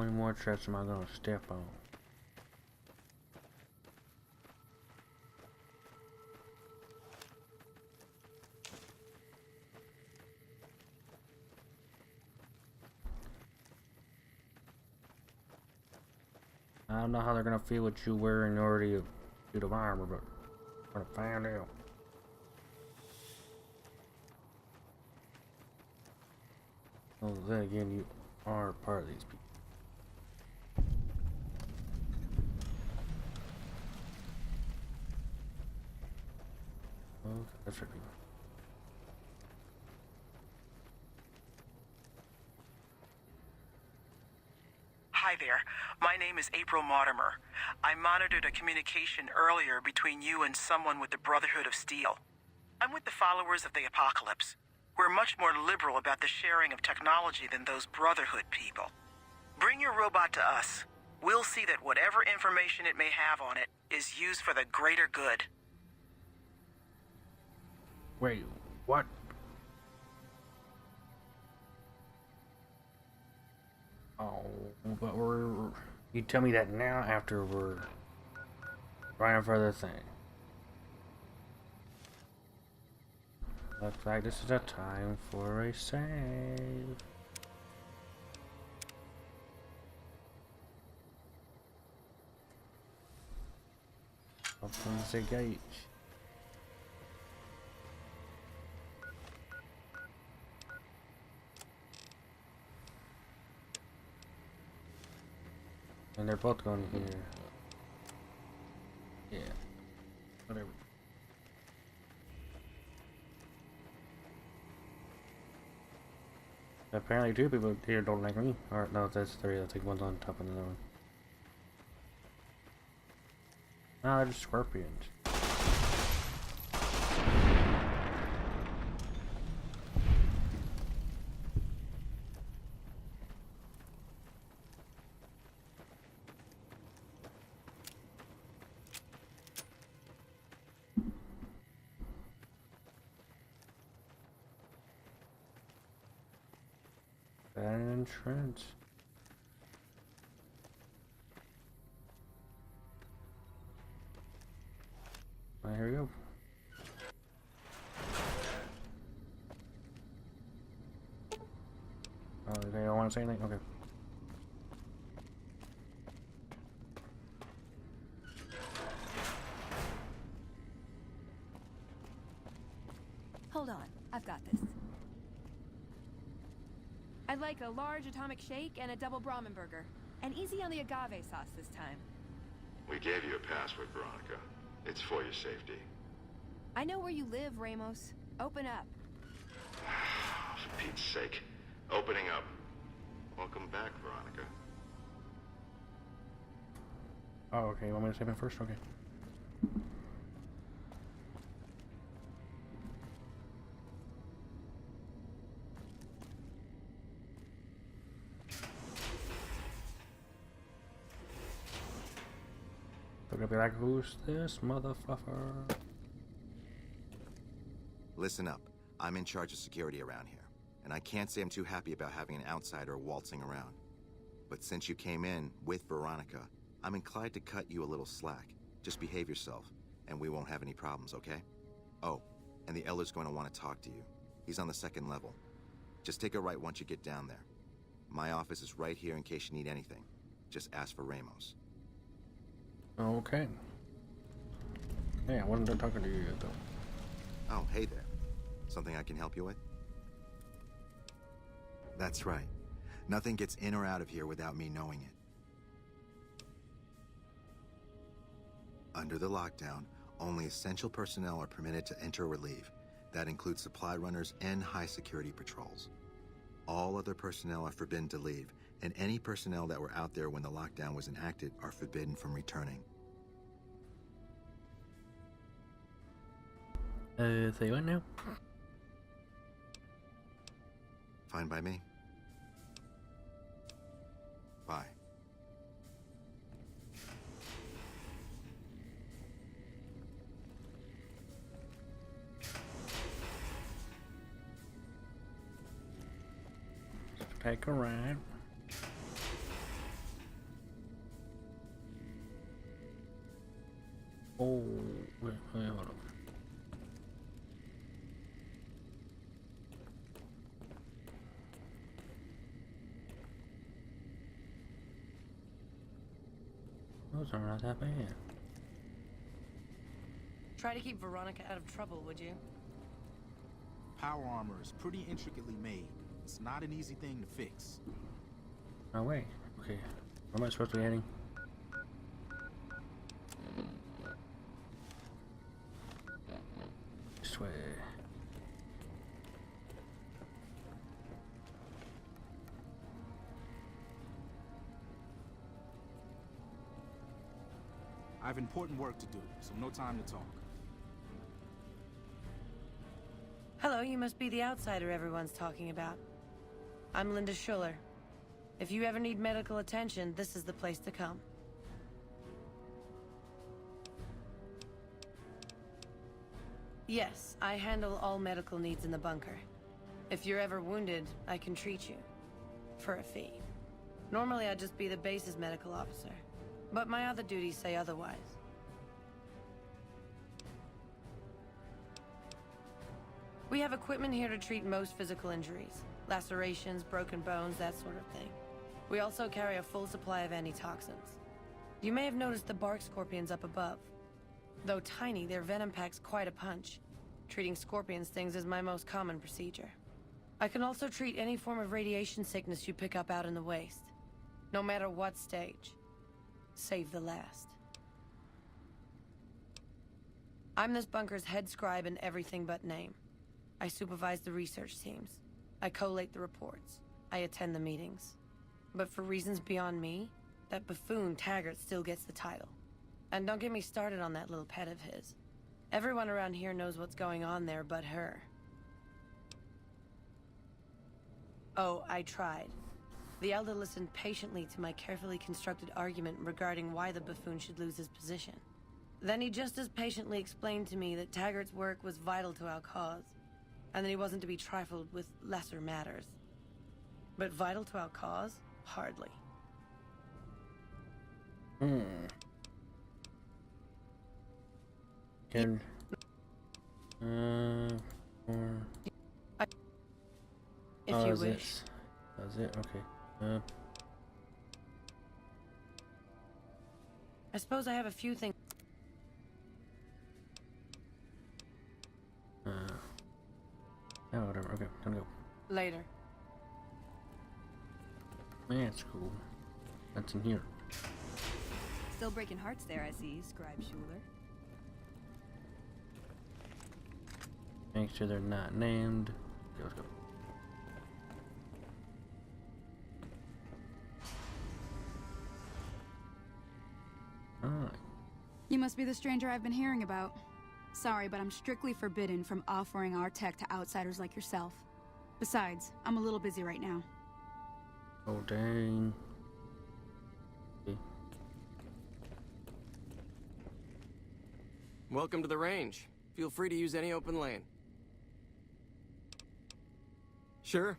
many more traps am I gonna step on? I don't know how they're gonna feel with you wearing already a suit of armor, but we're gonna find out. Well, then again, you are part of these people. Okay, that's right. Hi there. My name is April Mortimer. I monitored a communication earlier between you and someone with the Brotherhood of Steel. I'm with the followers of the Apocalypse. We're much more liberal about the sharing of technology than those Brotherhood people. Bring your robot to us. We'll see that whatever information it may have on it is used for the greater good. Wait, what? Oh, but you tell me that now after we're running for the thing. Looks like this is a time for a save. Open the gate. And they're both going here. Yeah. Whatever. Apparently 2 people here don't like me. Or no, that's 3. I think one's on top of another one. No, they're just scorpions. An entrance. Well, here we go. Oh, they don't want to say anything? Okay. Hold on, I've got this. I'd like a large atomic shake and a double Brahmin burger. And easy on the agave sauce this time. We gave you a password, Veronica. It's for your safety. I know where you live, Ramos. Open up. For Pete's sake. Opening up. Welcome back, Veronica. Oh, okay. You want me to save it first? Okay. They're gonna be like, who's this motherfucker? Listen up. I'm in charge of security around here, and I can't say I'm too happy about having an outsider waltzing around. But since you came in with Veronica, I'm inclined to cut you a little slack. Just behave yourself, and we won't have any problems, okay? Oh, and the Elder's going to want to talk to you. He's on the 2nd level. Just take a right once you get down there. My office is right here in case you need anything. Just ask for Ramos. Okay. Yeah, I wasn't done talking to you yet, though. Oh, hey there. Something I can help you with? That's right. Nothing gets in or out of here without me knowing it. Under the lockdown, only essential personnel are permitted to enter or leave. That includes supply runners and high-security patrols. All other personnel are forbidden to leave, and any personnel that were out there when the lockdown was enacted are forbidden from returning. Say what now? Fine by me. Bye. Take a ride. Oh, wait, hold on. Those are not that bad. Try to keep Veronica out of trouble, would you? Power armor is pretty intricately made. It's not an easy thing to fix. No way. Okay. Where am I supposed to be heading? This way. I have important work to do, so no time to talk. Hello, you must be the outsider everyone's talking about. I'm Linda Schuller. If you ever need medical attention, this is the place to come. Yes, I handle all medical needs in the bunker. If you're ever wounded, I can treat you. For a fee. Normally, I'd just be the base's medical officer. But my other duties say otherwise. We have equipment here to treat most physical injuries. Lacerations, broken bones, that sort of thing. We also carry a full supply of antitoxins. You may have noticed the bark scorpions up above. Though tiny, their venom packs quite a punch. Treating scorpion stings is my most common procedure. I can also treat any form of radiation sickness you pick up out in the waste. No matter what stage. Save the last. I'm this bunker's head scribe in everything but name. I supervise the research teams. I collate the reports. I attend the meetings. But for reasons beyond me, that buffoon Taggart still gets the title. And don't get me started on that little pet of his. Everyone around here knows what's going on there but her. Oh, I tried. The Elder listened patiently to my carefully constructed argument regarding why the buffoon should lose his position. Then he just as patiently explained to me that Taggart's work was vital to our cause, and that he wasn't to be trifled with lesser matters. But vital to our cause? Hardly. Can... If oh, you is wish. this? That was it? Okay. I suppose I have a few things. Oh, whatever. Okay, time to go. Later. Man, it's cool. That's in here. Still breaking hearts there, I see, Scribe Schuler. Make sure they're not named. Okay, let's go. Alright. You must be the stranger I've been hearing about. Sorry, but I'm strictly forbidden from offering our tech to outsiders like yourself. Besides, I'm a little busy right now. Oh, dang. Okay. Welcome to the range. Feel free to use any open lane. Sure.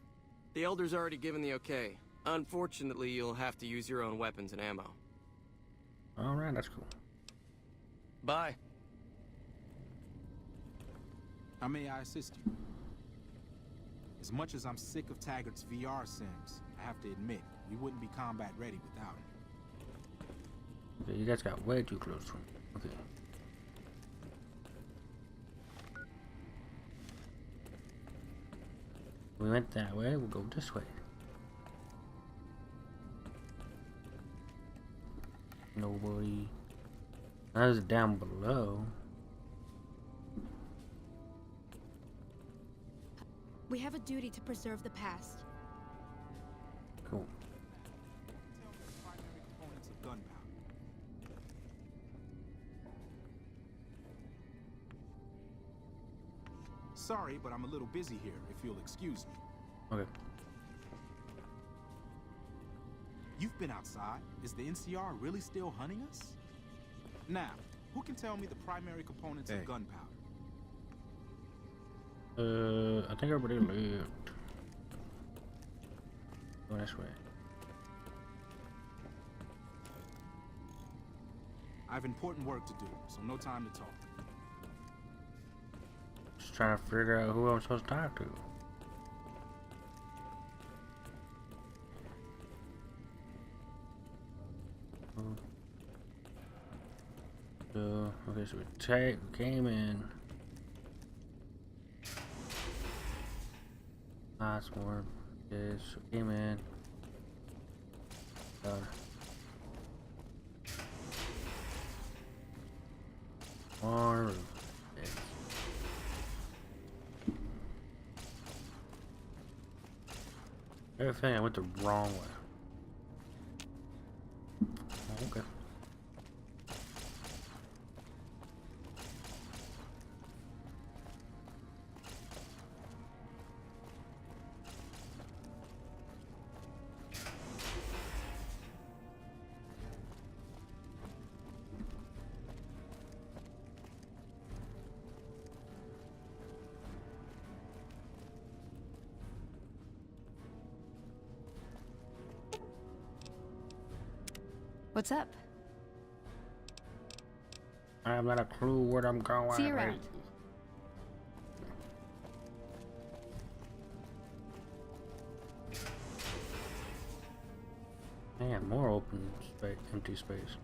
The Elder's already given the okay. Unfortunately, you'll have to use your own weapons and ammo. Alright, that's cool. Bye. How may I assist you? As much as I'm sick of Taggart's VR sims, I have to admit, we wouldn't be combat ready without him. Okay, you guys got way too close to him. Okay. We went that way, we'll go this way. Nobody. That is down below. We have a duty to preserve the past. Cool. Tell me the primary components of gunpowder. Sorry, but I'm a little busy here, if you'll excuse me. Okay. You've been outside. Is the NCR really still hunting us? Now, who can tell me the primary components of gunpowder? I think everybody left. Go this way. I have important work to do, so no time to talk. Just trying to figure out who I'm supposed to talk to. So, okay, so we came in. Nice one. Yes, so came in. On roof. Yes. Everything I went the wrong way. Okay. What's up? I have not a clue where I'm going. See you around. Man, more open space, empty space.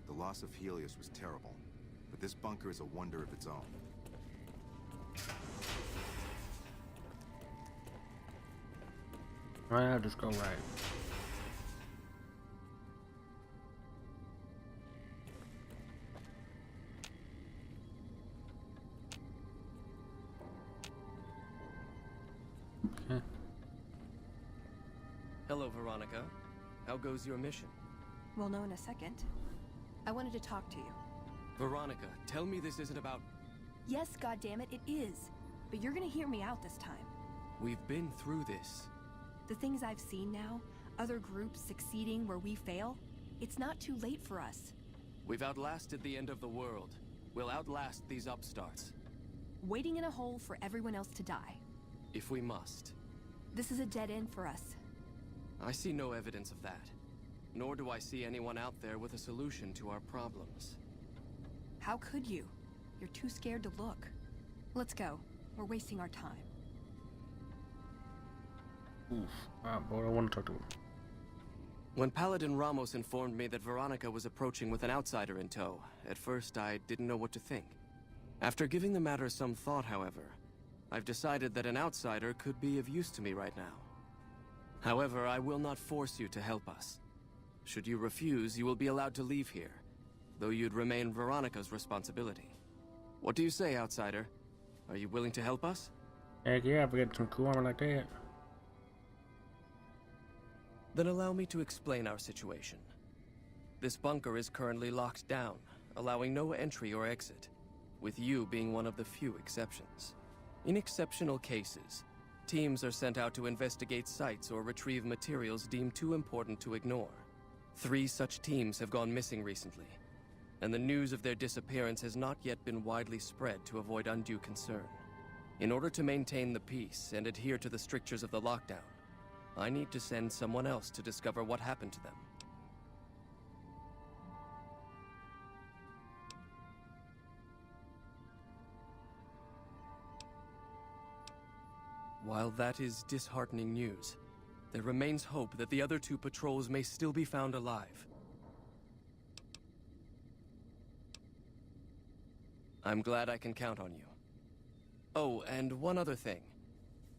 The loss of Helios was terrible, but this bunker is a wonder of its own. Right, I'll just go right. Okay. Hello, Veronica. How goes your mission? We'll know in a second. I wanted to talk to you. Veronica, tell me this isn't about... Yes, goddammit, it is. But you're gonna hear me out this time. We've been through this. The things I've seen now, other groups succeeding where we fail, it's not too late for us. We've outlasted the end of the world. We'll outlast these upstarts. Waiting in a hole for everyone else to die. If we must. This is a dead end for us. I see no evidence of that. Nor do I see anyone out there with a solution to our problems. How could you? You're too scared to look. Let's go. We're wasting our time. Oof. Alright, boy, I want to talk to him. When Paladin Ramos informed me that Veronica was approaching with an outsider in tow, at first I didn't know what to think. After giving the matter some thought, however, I've decided that an outsider could be of use to me right now. However, I will not force you to help us. Should you refuse, you will be allowed to leave here, though you'd remain Veronica's responsibility. What do you say, outsider? Are you willing to help us? Heck yeah, if we get some cool armor like that. Then allow me to explain our situation. This bunker is currently locked down, allowing no entry or exit, with you being one of the few exceptions. In exceptional cases, teams are sent out to investigate sites or retrieve materials deemed too important to ignore. 3 such teams have gone missing recently. and the news of their disappearance has not yet been widely spread to avoid undue concern. In order to maintain the peace and adhere to the strictures of the lockdown, I need to send someone else to discover what happened to them. While that is disheartening news, there remains hope that the other 2 patrols may still be found alive. I'm glad I can count on you. Oh, and one other thing.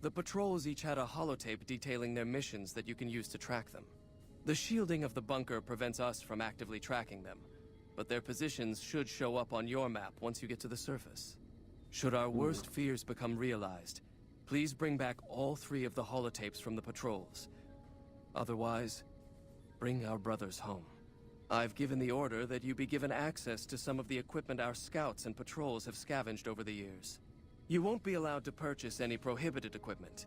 The patrols each had a holotape detailing their missions that you can use to track them. The shielding of the bunker prevents us from actively tracking them, but their positions should show up on your map once you get to the surface. Should our worst fears become realized, please bring back all 3 of the holotapes from the patrols. Otherwise, bring our brothers home. I've given the order that you be given access to some of the equipment our scouts and patrols have scavenged over the years. You won't be allowed to purchase any prohibited equipment,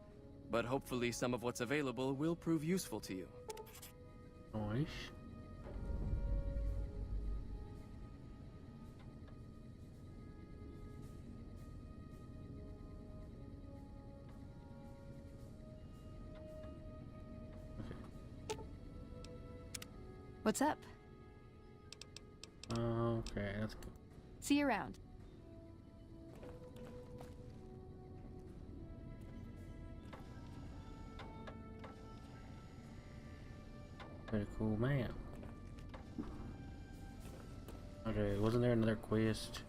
but hopefully some of what's available will prove useful to you. Nice. What's up? Okay, that's good. See you around. Pretty cool map. Okay, wasn't there another quest?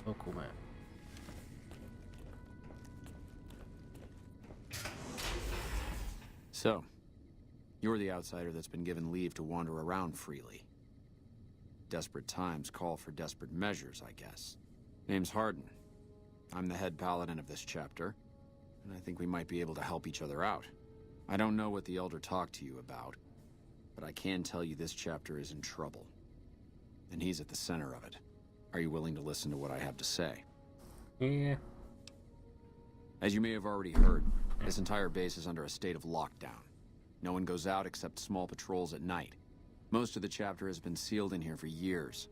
Oh, cool map. So, you're the outsider that's been given leave to wander around freely. Desperate times call for desperate measures, I guess. Name's Hardin. I'm the head paladin of this chapter, and I think we might be able to help each other out. I don't know what the Elder talked to you about, but I can tell you this chapter is in trouble. And he's at the center of it. Are you willing to listen to what I have to say? Yeah. As you may have already heard, this entire base is under a state of lockdown. No one goes out except small patrols at night. Most of the chapter has been sealed in here for years.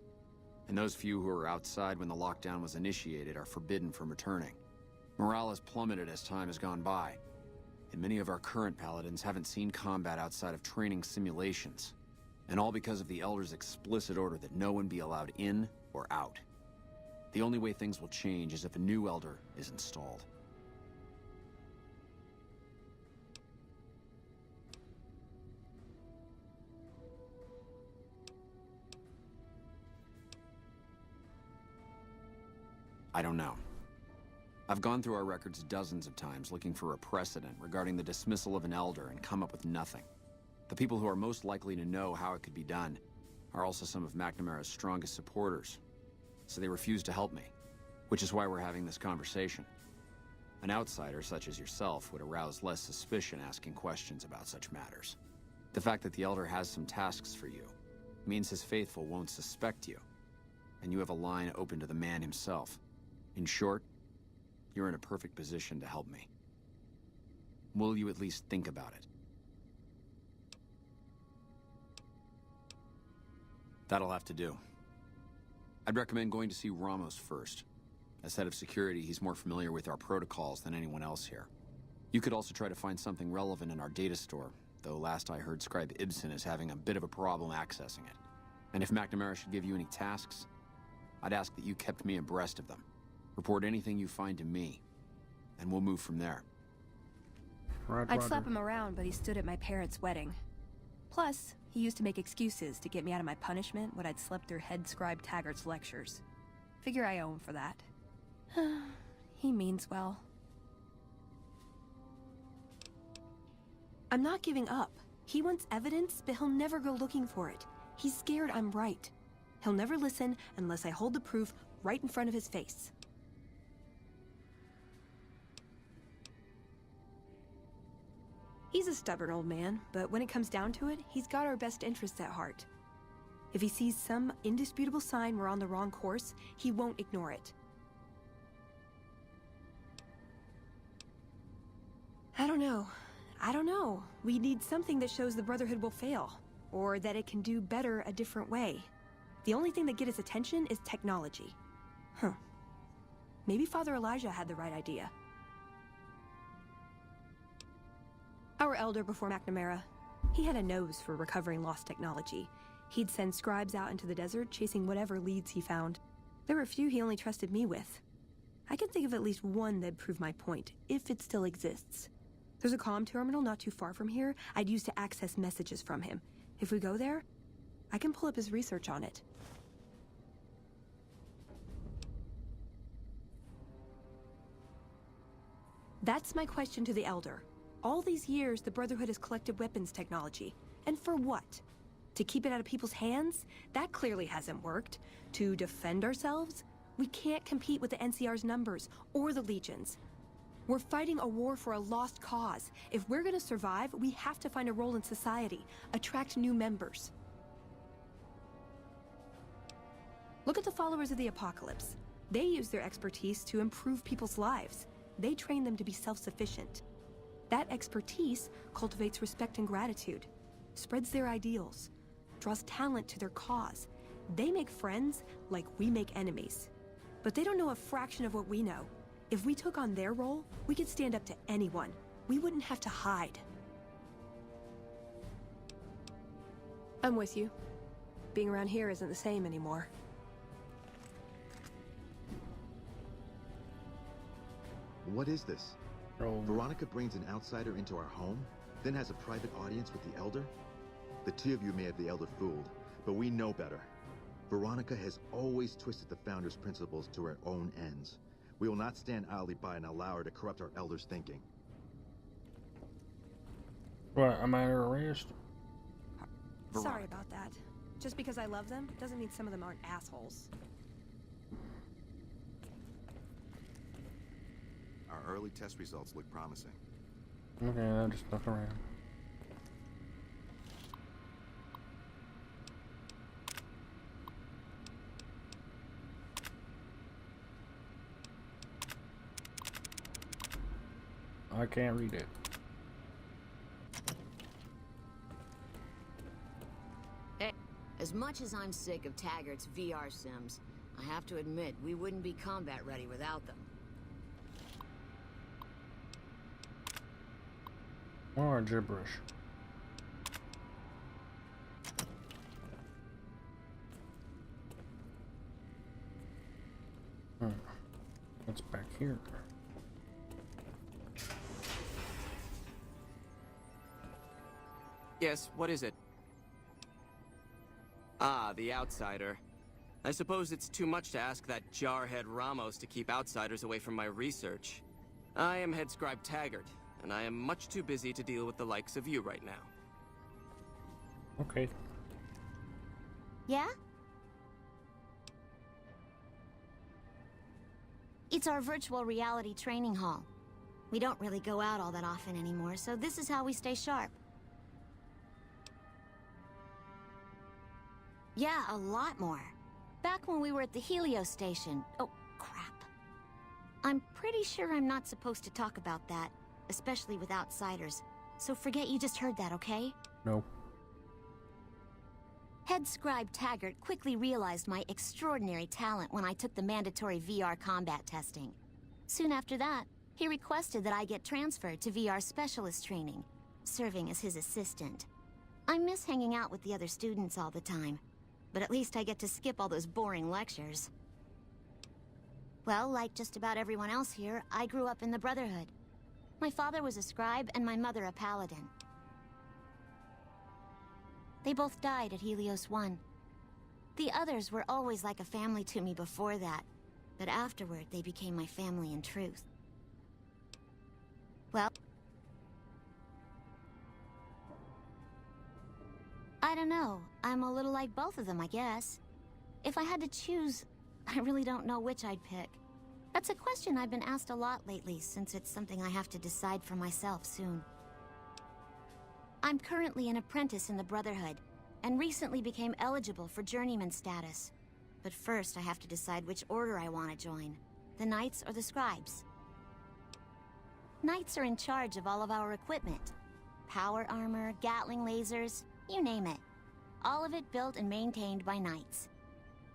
And those few who were outside when the lockdown was initiated are forbidden from returning. Morale has plummeted as time has gone by. And many of our current paladins haven't seen combat outside of training simulations. And all because of the Elder's explicit order that no one be allowed in or out. The only way things will change is if a new Elder is installed. I don't know. I've gone through our records dozens of times looking for a precedent regarding the dismissal of an Elder and come up with nothing. The people who are most likely to know how it could be done are also some of McNamara's strongest supporters, so they refuse to help me, which is why we're having this conversation. An outsider such as yourself would arouse less suspicion asking questions about such matters. The fact that the Elder has some tasks for you means his faithful won't suspect you, and you have a line open to the man himself. In short, you're in a perfect position to help me. Will you at least think about it? That'll have to do. I'd recommend going to see Ramos first. As head of security, he's more familiar with our protocols than anyone else here. You could also try to find something relevant in our data store, though last I heard Scribe Ibsen is having a bit of a problem accessing it. And if McNamara should give you any tasks, I'd ask that you kept me abreast of them. Report anything you find to me, and we'll move from there. I'd slap him around, but he stood at my parents' wedding. Plus, he used to make excuses to get me out of my punishment when I'd slept through head scribe Taggart's lectures. Figure I owe him for that. He means well. I'm not giving up. He wants evidence, but he'll never go looking for it. He's scared I'm right. He'll never listen unless I hold the proof right in front of his face. He's a stubborn old man, but when it comes down to it, he's got our best interests at heart. If he sees some indisputable sign we're on the wrong course, he won't ignore it. I don't know. We need something that shows the Brotherhood will fail, or that it can do better a different way. The only thing that gets its attention is technology. Maybe Father Elijah had the right idea. Our elder before McNamara, he had a nose for recovering lost technology. He'd send scribes out into the desert chasing whatever leads he found. There were a few he only trusted me with. I can think of at least one that'd prove my point, if it still exists. There's a comm terminal not too far from here I'd use to access messages from him. If we go there, I can pull up his research on it. That's my question to the Elder. All these years, the Brotherhood has collected weapons technology. And for what? To keep it out of people's hands? That clearly hasn't worked. To defend ourselves? We can't compete with the NCR's numbers, or the Legions. We're fighting a war for a lost cause. If we're gonna survive, we have to find a role in society, attract new members. Look at the followers of the Apocalypse. They use their expertise to improve people's lives. They train them to be self-sufficient. That expertise cultivates respect and gratitude, spreads their ideals, draws talent to their cause. They make friends like we make enemies. But they don't know a fraction of what we know. If we took on their role, we could stand up to anyone. We wouldn't have to hide. I'm with you. Being around here isn't the same anymore. What is this? Oh. Veronica brings an outsider into our home, then has a private audience with the Elder? The two of you may have the Elder fooled, but we know better. Veronica has always twisted the Founder's principles to her own ends. We will not stand idly by and allow her to corrupt our Elder's thinking. What, I'm under arrest? Sorry about that. Just because I love them, doesn't mean some of them aren't assholes. Our early test results look promising. Okay, I'll just look around. I can't read it. Hey, as much as I'm sick of Taggart's VR sims, I have to admit we wouldn't be combat ready without them. More gibberish. What's back here? Yes, what is it? Ah, the outsider. I suppose it's too much to ask that jarhead Ramos to keep outsiders away from my research. I am Head Scribe Taggart, and I am much too busy to deal with the likes of you right now. Okay. Yeah? It's our virtual reality training hall. We don't really go out all that often anymore, so this is how we stay sharp. Yeah, a lot more. Back when we were at the Helios station. Oh, crap. I'm pretty sure I'm not supposed to talk about that, especially with outsiders. So forget you just heard that, okay? No. Head Scribe Taggart quickly realized my extraordinary talent when I took the mandatory VR combat testing. Soon after that, he requested that I get transferred to VR specialist training, serving as his assistant. I miss hanging out with the other students all the time, but at least I get to skip all those boring lectures. Well, like just about everyone else here, I grew up in the Brotherhood. My father was a scribe and my mother a paladin. They both died at Helios 1. The others were always like a family to me before that, but afterward they became my family in truth. Well, I don't know. I'm a little like both of them, I guess. If I had to choose, I really don't know which I'd pick. That's a question I've been asked a lot lately, since it's something I have to decide for myself soon. I'm currently an apprentice in the Brotherhood, and recently became eligible for journeyman status. But first, I have to decide which order I want to join. The Knights or the Scribes? Knights are in charge of all of our equipment. Power armor, Gatling lasers, you name it. All of it built and maintained by Knights.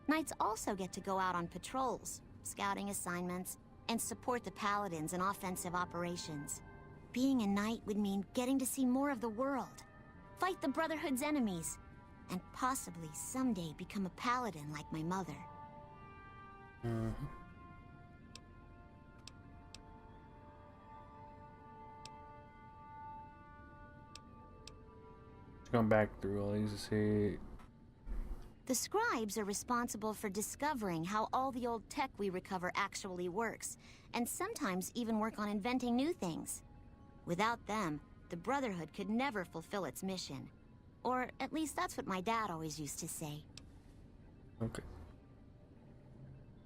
Knights also get to go out on patrols, scouting assignments, and support the Paladins in offensive operations. Being a Knight would mean getting to see more of the world, fight the Brotherhood's enemies, and possibly someday become a Paladin like my mother. Going back through all these to see. The Scribes are responsible for discovering how all the old tech we recover actually works, and sometimes even work on inventing new things. Without them, the Brotherhood could never fulfill its mission. Or at least that's what my dad always used to say. Okay.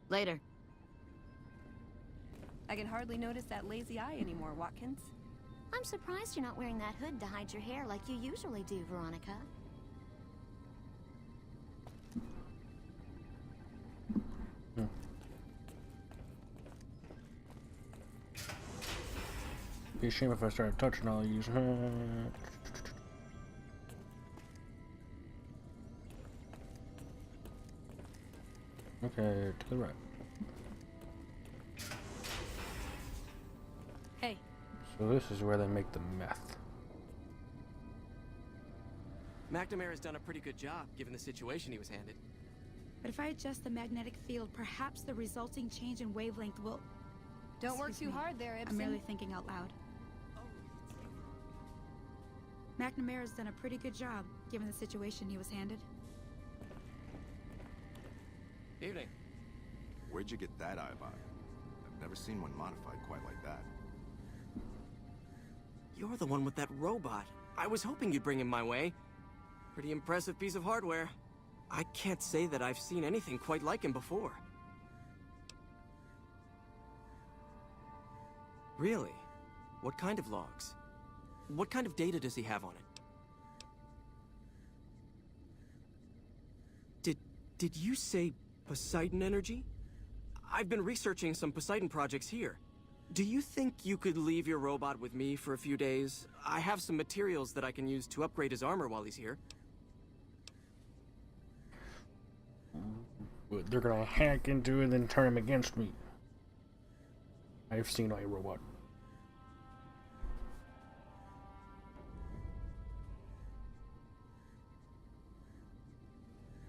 Later. I can hardly notice that lazy eye anymore, Watkins. I'm surprised you're not wearing that hood to hide your hair like you usually do, Veronica. Be a shame if I started touching all these. Okay, to the right. Hey. So this is where they make the meth. McNamara has done a pretty good job, given the situation he was handed. But if I adjust the magnetic field, perhaps the resulting change in wavelength will... Don't work too hard there, Ibsen. I'm merely thinking out loud. McNamara's done a pretty good job, given the situation he was handed. Evening. Where'd you get that eyebot? I've never seen one modified quite like that. You're the one with that robot. I was hoping you'd bring him my way. Pretty impressive piece of hardware. I can't say that I've seen anything quite like him before. Really? What kind of logs? What kind of data does he have on it? Did you say Poseidon energy? I've been researching some Poseidon projects here. Do you think you could leave your robot with me for a few days? I have some materials that I can use to upgrade his armor while he's here. They're gonna hack into it and then turn him against me. I've seen a robot.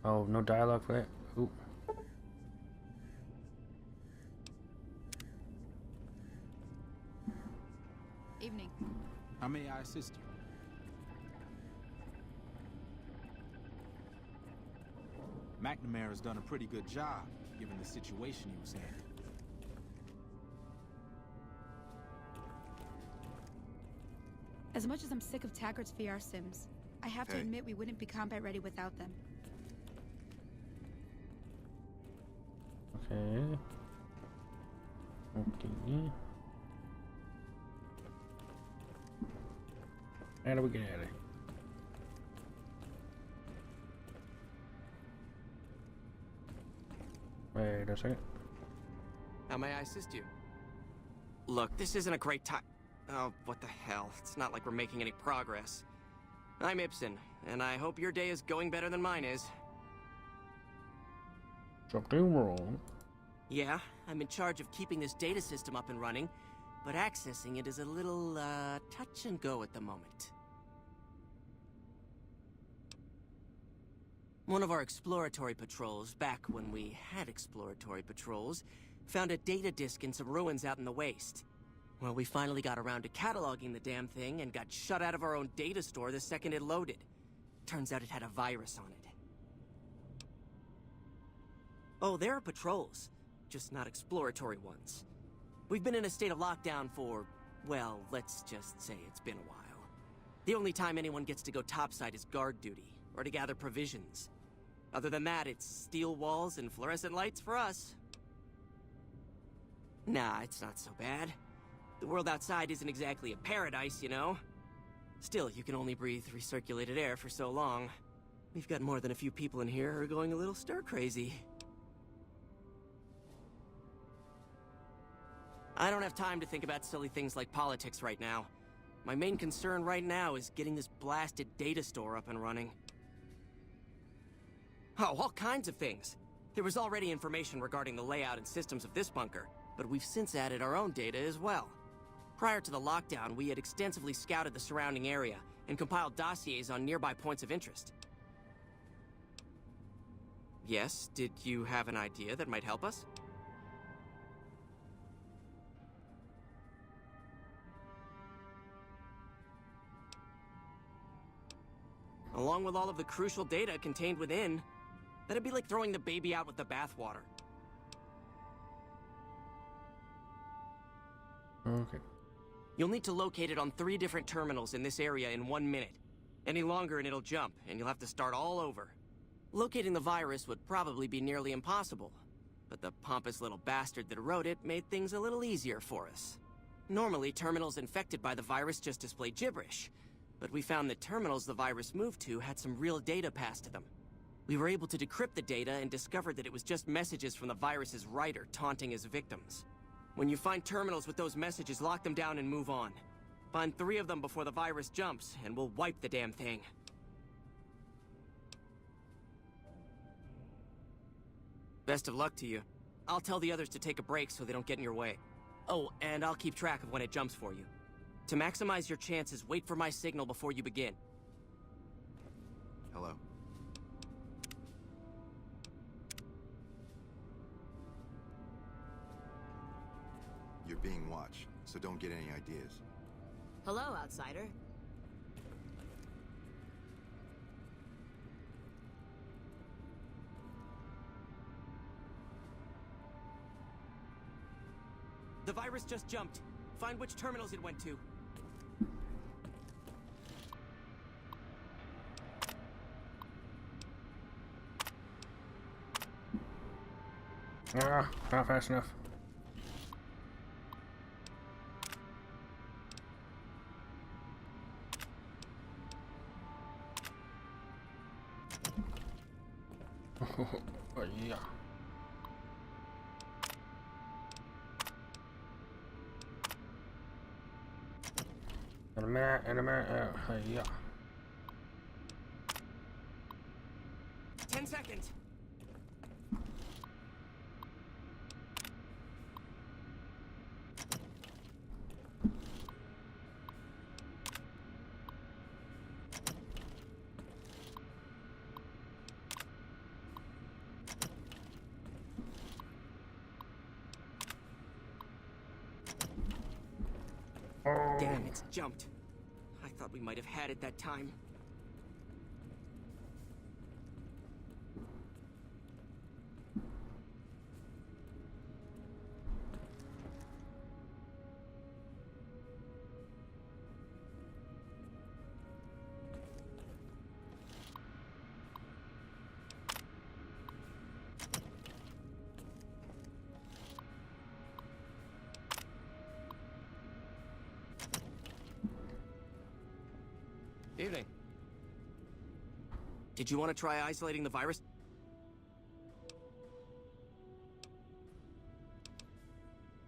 Oh, no dialogue for that? Ooh. Evening. How may I assist you? McNamara's done a pretty good job, given the situation he was handed. As much as I'm sick of Taggart's VR sims, I have to admit we wouldn't be combat ready without them. Okay. Okay. How do we get out of here? Wait a second. How may I assist you? Look, this isn't a great time. Oh, what the hell. It's not like we're making any progress. I'm Ibsen, and I hope your day is going better than mine is. Something wrong. Yeah, I'm in charge of keeping this data system up and running, but accessing it is a little, touch and go at the moment. One of our exploratory patrols, back when we had exploratory patrols, found a data disk in some ruins out in the waste. Well, we finally got around to cataloging the damn thing and got shut out of our own data store the second it loaded. Turns out it had a virus on it. Oh, there are patrols, just not exploratory ones. We've been in a state of lockdown for, well, let's just say it's been a while. The only time anyone gets to go topside is guard duty, or to gather provisions. Other than that, it's steel walls and fluorescent lights for us. Nah, it's not so bad. The world outside isn't exactly a paradise, you know? Still, you can only breathe recirculated air for so long. We've got more than a few people in here who are going a little stir-crazy. I don't have time to think about silly things like politics right now. My main concern right now is getting this blasted data store up and running. Oh, all kinds of things. There was already information regarding the layout and systems of this bunker, but we've since added our own data as well. Prior to the lockdown, we had extensively scouted the surrounding area and compiled dossiers on nearby points of interest. Yes, did you have an idea that might help us? Along with all of the crucial data contained within, that'd be like throwing the baby out with the bathwater. Okay. You'll need to locate it on 3 different terminals in this area in 1 minute. Any longer and it'll jump, and you'll have to start all over. Locating the virus would probably be nearly impossible, but the pompous little bastard that wrote it made things a little easier for us. Normally, terminals infected by the virus just display gibberish, but we found that terminals the virus moved to had some real data passed to them. We were able to decrypt the data and discovered that it was just messages from the virus's writer taunting his victims. When you find terminals with those messages, lock them down and move on. Find 3 of them before the virus jumps, and we'll wipe the damn thing. Best of luck to you. I'll tell the others to take a break so they don't get in your way. Oh, and I'll keep track of when it jumps for you. To maximize your chances, wait for my signal before you begin. Hello? You're being watched, so don't get any ideas. Hello, outsider. The virus just jumped. Find which terminals it went to. Ah, not fast enough. Oh, yeah. In a minute, yeah. 10 seconds. Oh. Damn, it's jumped. I thought we might have had it that time. Evening. Did you want to try isolating the virus?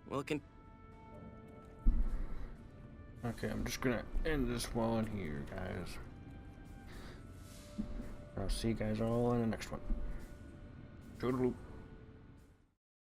Well, it can... Okay, I'm just gonna end this one here, guys. I'll see you guys all in the next one. Toodaloo.